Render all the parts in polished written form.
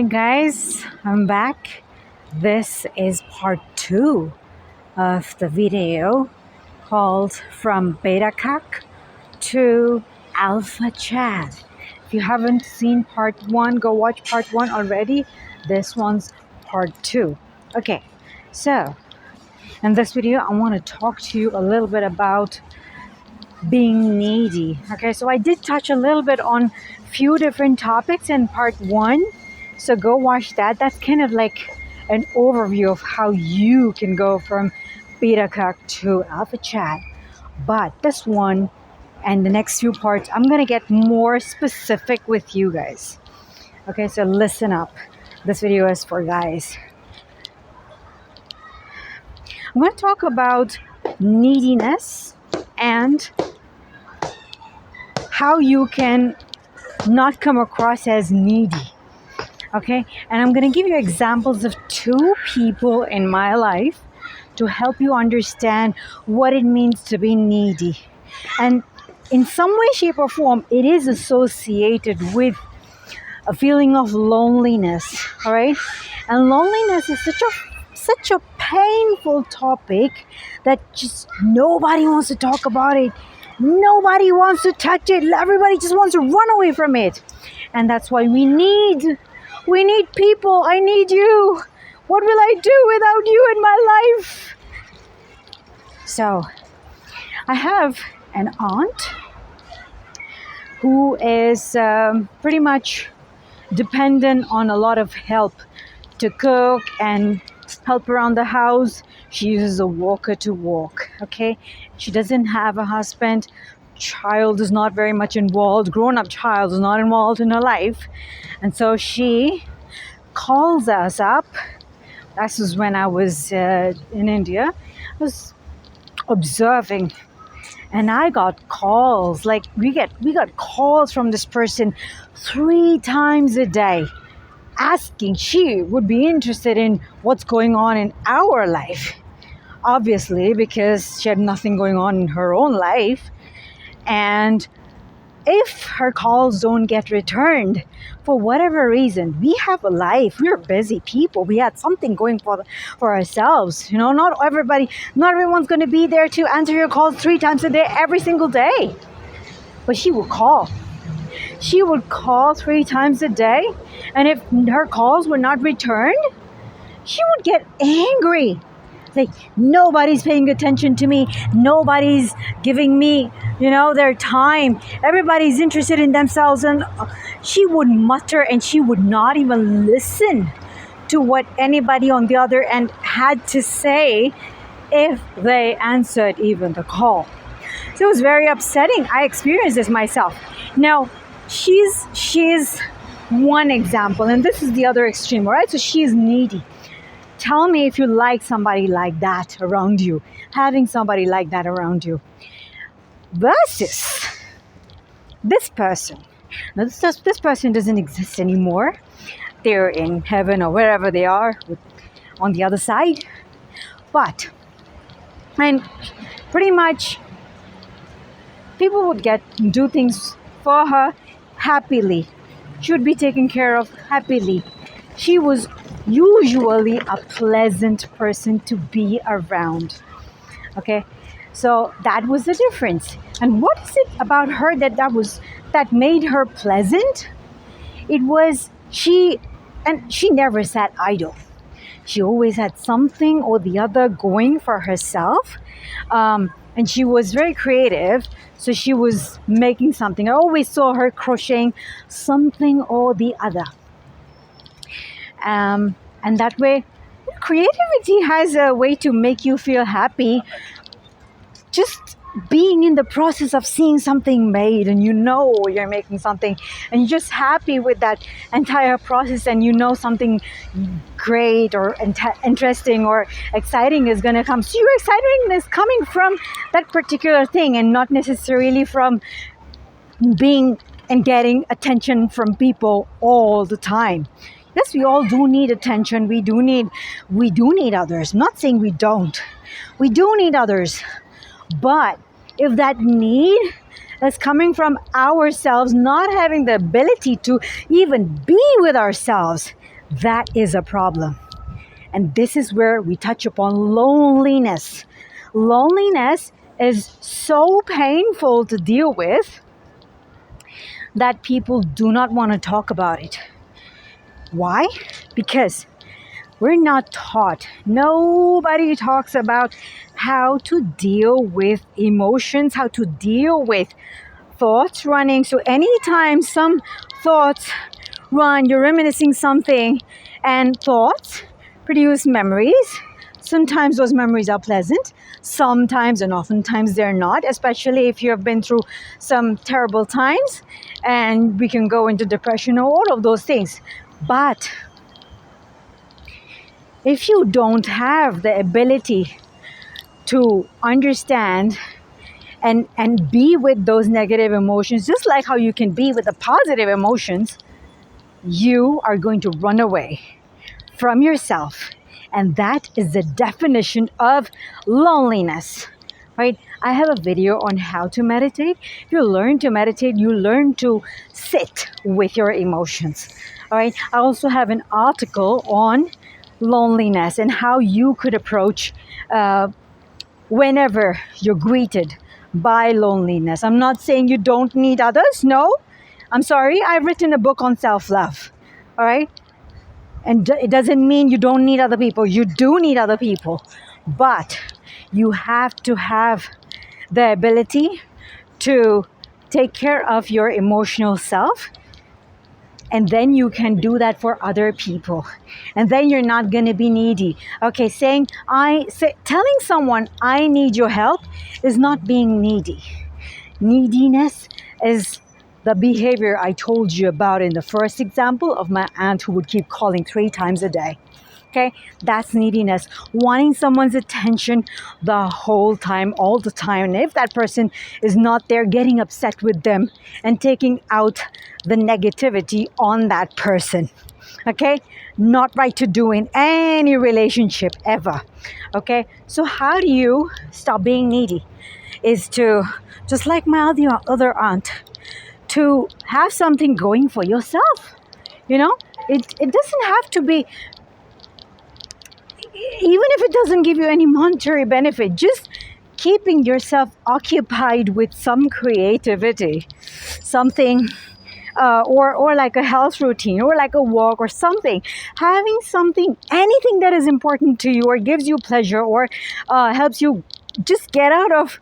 guys, I'm back. This is part 2 of the video called From Beta Cuck to Alpha Chat. If you haven't seen part 1, go watch part 1 already. This one's part 2. Okay, so in this video, I want to talk to you a little bit about being needy. Okay, so I did touch a little bit on few different topics in part 1. So go watch that. That's kind of like an overview of how you can go from Beta Cuck to Alpha Chat. But this one and the next few parts, I'm going to get more specific with you guys. Okay, so listen up. This video is for guys. I'm going to talk about neediness and how you can not come across as needy. Okay, and I'm going to give you examples of 2 people in my life to help you understand what it means to be needy. And in some way, shape, or form, it is associated with a feeling of loneliness. All right, and loneliness is such a painful topic that just nobody wants to talk about it. Nobody wants to touch it. Everybody just wants to run away from it. And that's why we need people. I need you. What will I do without you in my life? So, I have an aunt who is pretty much dependent on a lot of help to cook and help around the house. She uses a walker to walk. Okay, she doesn't have a husband. Child is not very much involved. Grown-up child is not involved in her life, and so she calls us up. This was when I was in India. I was observing, and I got calls. Like we got calls from this person 3 times a day, asking. She would be interested in what's going on in our life, obviously, because she had nothing going on in her own life. And if her calls don't get returned for whatever reason, we have a life. We're busy people. We had something going for ourselves. You know, not everyone's going to be there to answer your calls 3 times a day, every single day. But she would call. She would call 3 times a day. And if her calls were not returned, she would get angry. Like, nobody's paying attention to me. Nobody's giving me, their time. Everybody's interested in themselves. And she would mutter, and she would not even listen to what anybody on the other end had to say if they answered even the call. So it was very upsetting. I experienced this myself. Now, she's one example, and this is the other extreme, all right? So she's needy. Tell me if you like somebody like that around you, having somebody like that around you, versus this person. Now, this person doesn't exist anymore. They're in heaven or wherever they are on the other side. And pretty much people would do things for her happily. She would be taken care of happily. She was usually a pleasant person to be around. Okay, so that was the difference. And what is it about her that made her pleasant? It was she never sat idle. She always had something or the other going for herself, and she was very creative. So she was making something. I always saw her crocheting something or the other. And that way, creativity has a way to make you feel happy. Just being in the process of seeing something made, and you're making something, and you're just happy with that entire process, and something great or interesting or exciting is going to come. So your excitement is coming from that particular thing, and not necessarily from being and getting attention from people all the time. Yes, we all do need attention. We do need others. I'm not saying we don't. We do need others. But if that need is coming from ourselves, not having the ability to even be with ourselves, That is a problem. And this is where we touch upon loneliness. Loneliness is so painful to deal with that people do not want to talk about it. Why? Because we're not taught. Nobody talks about how to deal with emotions, how to deal with thoughts running. So anytime some thoughts run, you're reminiscing something, and thoughts produce memories. Sometimes those memories are pleasant, sometimes and oftentimes they're not, especially if you have been through some terrible times, and we can go into depression or all of those things. But if you don't have the ability to understand and be with those negative emotions, just like how you can be with the positive emotions, you are going to run away from yourself. And that is the definition of loneliness, right? I have a video on how to meditate. If you learn to meditate, you learn to sit with your emotions, all right? I also have an article on loneliness and how you could approach whenever you're greeted by loneliness. I'm not saying you don't need others. No, I'm sorry. I've written a book on self-love, all right? And it doesn't mean you don't need other people. You do need other people. But you have to have the ability to take care of your emotional self. And then you can do that for other people. And then you're not going to be needy. Okay, telling someone I need your help is not being needy. Neediness is the behavior I told you about in the first example of my aunt who would keep calling 3 times a day. Okay, that's neediness. Wanting someone's attention the whole time, all the time. And if that person is not there, getting upset with them and taking out the negativity on that person. Okay, not right to do in any relationship ever. Okay, so how do you stop being needy? Is to, just like my other aunt, to have something going for yourself. You know, it doesn't have to be, even if it doesn't give you any monetary benefit, just keeping yourself occupied with some creativity, something, or like a health routine, or like a walk, or something. Having something, anything that is important to you, or gives you pleasure, or helps you just get out of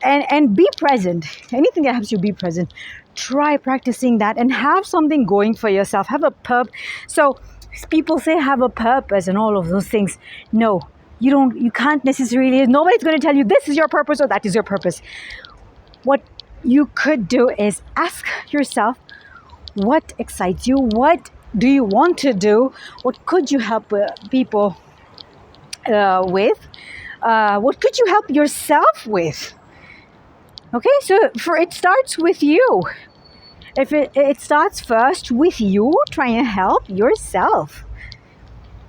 and be present. Anything that helps you be present. Try practicing that and have something going for yourself. Have a So people say have a purpose and all of those things. No, you don't. You can't necessarily. Nobody's going to tell you this is your purpose or that is your purpose. What you could do is ask yourself, what excites you? What do you want to do? What could you help people with? What could you help yourself with? Okay, so it starts with you. If it starts first with you trying to help yourself,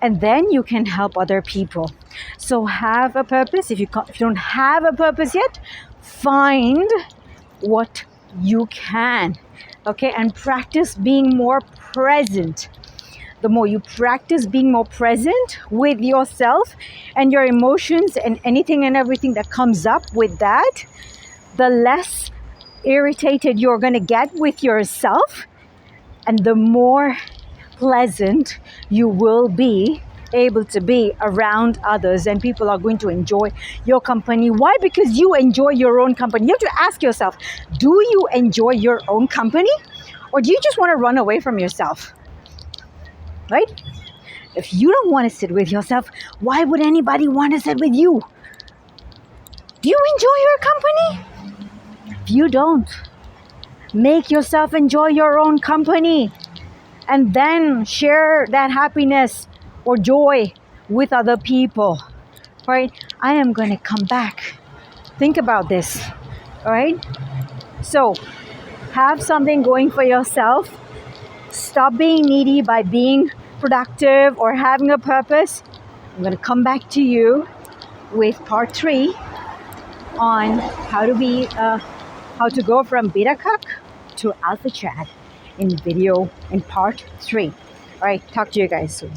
and then you can help other people. So have a purpose. If you don't have a purpose yet, find what you can. Okay, and practice being more present. The more you practice being more present with yourself and your emotions and anything and everything that comes up with that, the less irritated you're going to get with yourself, and the more pleasant you will be able to be around others, and people are going to enjoy your company. Why? Because you enjoy your own company. You have to ask yourself, do you enjoy your own company, or do you just want to run away from yourself? Right? If you don't want to sit with yourself, why would anybody want to sit with you? Do you enjoy your company? If you don't, make yourself enjoy your own company, and then share that happiness or joy with other people, right? I am going to come back. Think about this, all right? So have something going for yourself. Stop being needy by being productive or having a purpose. I'm going to come back to you with part 3 on how to go from Beta Cuck to Alpha Chad in part 3. All right, talk to you guys soon.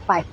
Bye.